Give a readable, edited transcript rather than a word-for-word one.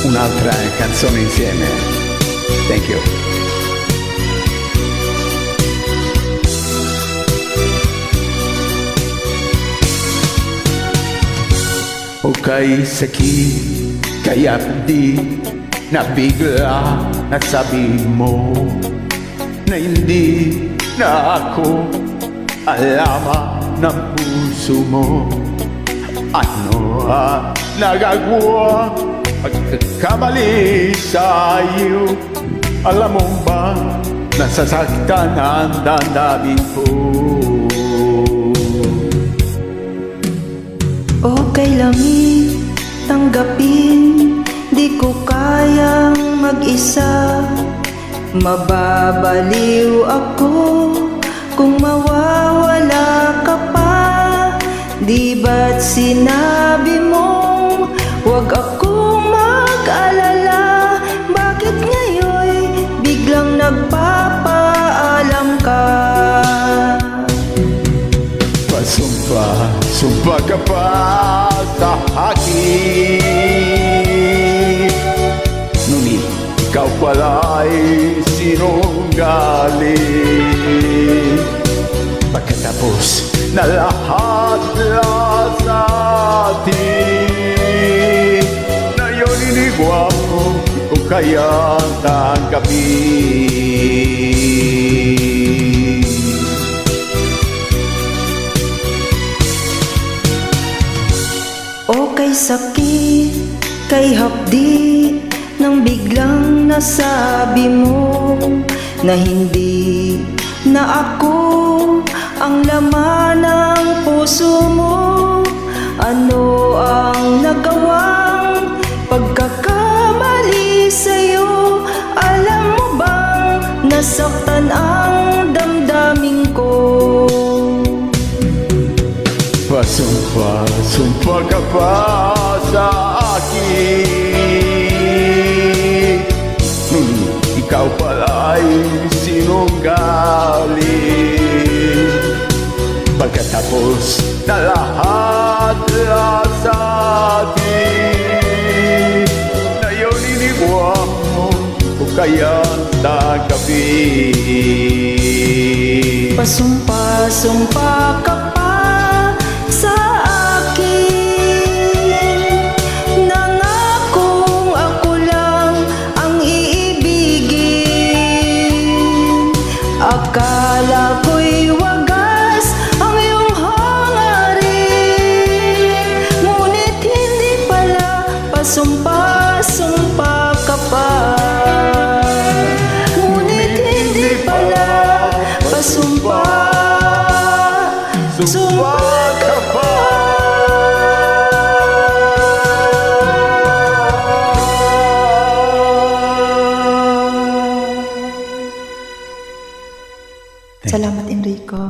un'altra canzone insieme. Thank you. Okay, sakit, kaya't di nabigla na sabi mo na hindi na ako alama ng puso mo. Ano ang nagagawa pagkakamali sa'yo? Alam mo ba nasasaktan ang damdamin ko? Okay lang tanggapin, di ko kayang mag-isa. Mababaliw ako kung mawawala ka pa. Di ba't sinabi mong huwag akong mag-alala? Bakit ngayon biglang nagpapaalam ka? Sumpa ka pa sa akin, ngunit ikaw pala'y sinungaling. Pagkatapos na lahat sa atin, na yun inigwa mo o kaya tanggapin. Okay sakit, kay hapdi nang biglang nasabi mo na hindi na ako ang laman ng puso mo. Ano ang nagawang pagkakamali sa'yo? Alam mo bang nasaktan ang damdamin ko? Sumpa ka pa sa akin, ikaw pala'y sinungaling. Pagkatapos na lahat sa atin, na yun inigwa mo o kaya tanggapin. Pasumpa ka pa sa akin, nangakong ako lang ang iibigin. Akala ko'y wagas ang iyong hangarin, ngunit hindi pala. Pasumpa ka pa, ngunit hindi pala. Pasumpa ka pa. Salamat, Enrico.